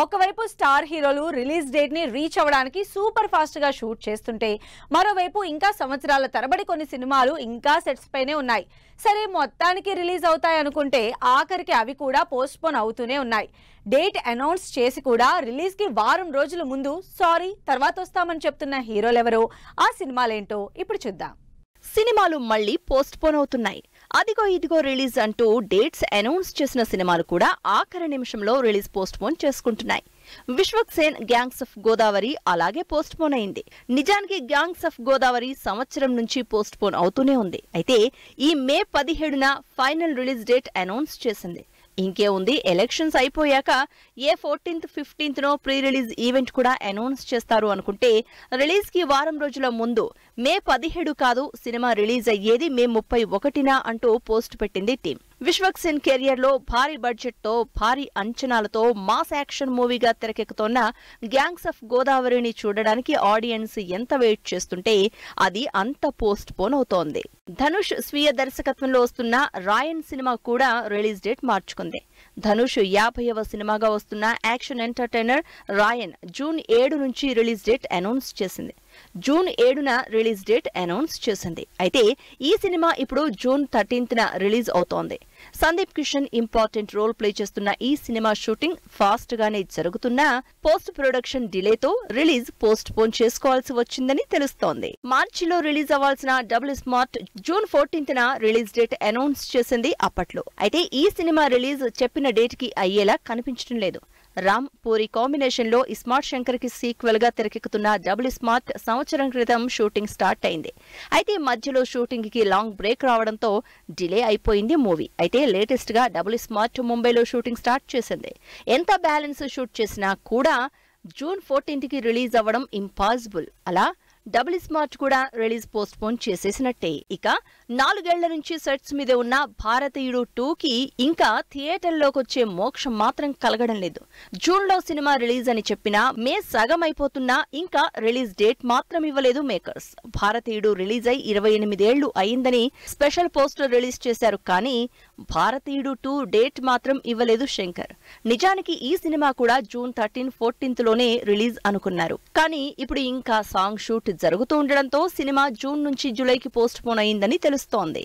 ఒకవైపు స్టార్ హీరోలు release date ని రీచ్ అవ్వడానికి సూపర్ ఫాస్ట్ గా షూట్ చేస్తుంటే మరోవైపు ఇంకా సంవత్సరాల తరబడి కొన్ని సినిమాలు ఇంకా సెట్స్ పైనే ఉన్నాయి. సరే మొత్తానికి రిలీజ్ అవుతాయి అనుకుంటే ఆఖరికి అవి కూడా పోస్ట్ పోన్ అవుతూనే ఉన్నాయి. డేట్ అనౌన్స్ చేసి కూడా రిలీజ్ కి వారం రోజుల ముందు సారీ తర్వాత వస్తామని చెప్తున్న హీరోలెవరో ఆ సినిమాలేంటో ఇప్పుడు చూద్దాం. సినిమాలు మళ్లీ పోస్ట్ పోన్ అవుతున్నాయి. అదిగో ఇదిగో రిలీజ్ అంటూ డేట్స్ అనౌన్స్ చేసిన సినిమాలు కూడా ఆఖరి నిమిషంలో రిలీజ్ పోస్ట్ పోన్ చేసుకుంటున్నాయి. విశ్వక్సేన్ గ్యాంగ్స్ ఆఫ్ గోదావరి అలాగే పోస్ట్ పోన్ అయింది. నిజానికి గ్యాంగ్స్ ఆఫ్ గోదావరి సంవత్సరం నుంచి పోస్ట్ పోన్ అవుతూనే ఉంది. అయితే ఈ మే 17న ఫైనల్ రిలీజ్ డేట్ అనౌన్స్ చేసింది. ఇంకే ఉంది, ఎలక్షన్స్ అయిపోయాక ఏ 14th 15th no pre release event కూడా అనౌన్స్ చేస్తారు అనుకుంటే రిలీజ్ కి వారం రోజుల ముందు మే 17 కాదు సినిమా రిలీజ్ అయ్యేది మే 31న అంటూ పోస్ట్ పెట్టింది టీం. విశ్వక్సేన్ కెరియర్ లో భారీ బడ్జెట్ తో భారీ అంచనాలతో మాస్ యాక్షన్ మూవీగా తెరకెక్కుతోన్న గ్యాంగ్స్ ఆఫ్ గోదావరిని చూడడానికి ఆడియన్స్ ఎంత వెయిట్ చేస్తుంటే అది అంత పోస్ట్ పోన్ అవుతోంది. ధనుష్ స్వీయ దర్శకత్వంలో వస్తున్న రాయన్ సినిమా కూడా రిలీజ్ డేట్ మార్చుకుంది. ధనుష్ 50వ సినిమాగా వస్తున్న యాక్షన్ ఎంటర్టైనర్ రాయన్ జూన్ 7 నుంచి రిలీజ్ డేట్ అనౌన్స్ చేసింది. జూన్ 7న రిలీజ్ డేట్ అనౌన్స్ చేసింది. అయితే ఈ సినిమా ఇప్పుడు జూన్ 13న రిలీజ్ అవుతోంది. Sundeep Kishan important role play చేస్తున్న ఈ సినిమా షూటింగ్ ఫాస్ట్ గానే జరుగుతున్నా పోస్ట్ ప్రొడక్షన్ డిలేతో రిలీజ్ పోస్ట్ పోన్ చేసుకోవాల్సి వచ్చిందని తెలుస్తోంది. మార్చిలో రిలీజ్ అవ్వాల్సిన డబుల్ స్మార్ట్ జూన్ 14న రిలీజ్ డేట్ అనౌన్స్ చేసింది అప్పట్లో. అయితే ఈ సినిమా రిలీజ్ చెప్పిన డేట్ కి అయ్యేలా కనిపించడం లేదు. రామ్ పూరి కాంబినేషన్ లో ఇస్మార్ట్ శంకర్ కి సీక్వెల్ గా తెరకెక్కుతున్న డబుల్ స్మార్ట్ సంవత్సరం క్రితం షూటింగ్ స్టార్ట్ అయింది. అయితే మధ్యలో షూటింగ్ కి లాంగ్ బ్రేక్ రావడంతో డిలే అయిపోయింది మూవీ. అయితే లేటెస్ట్ గా డబుల్ స్మార్ట్ ముంబైలో షూటింగ్ స్టార్ట్ చేసింది. ఎంత బ్యాలెన్స్ షూట్ చేసినా కూడా జూన్ 14th కి రిలీజ్ అవ్వడం ఇంపాసిబుల్. అలా డబుల్ స్మార్ట్ కూడా రిలీజ్ పోస్ట్ పోన్ చేసేసినట్టే. ఇక 4 ఏళ్ల నుంచి సెట్స్ మీద ఉన్న భారతీయుడు 2కి ఇంకా థియేటర్లోకి వచ్చే మోక్షం మాత్రం కలగడం లేదు. జూన్ లో సినిమా రిలీజ్ అని చెప్పినా మే సగం అయిపోతున్నా ఇంకా రిలీజ్ డేట్ మాత్రం ఇవ్వలేదు మేకర్స్. భారతీయుడు రిలీజ్ అయి 28 ఏళ్లు అయిందని స్పెషల్ పోస్టర్ రిలీజ్ చేశారు. కానీ భారతీయుడు 2 డేట్ మాత్రం ఇవ్వలేదు శంకర్. నిజానికి ఈ సినిమా కూడా జూన్ 13, 14th లోనే రిలీజ్ అనుకున్నారు. కానీ ఇప్పుడు ఇంకా సాంగ్ షూట్ జరుగుతూ ఉండడంతో సినిమా జూన్ నుంచి జూలైకి పోస్ట్ పోన్ అయిందని తెలుస్తోంది.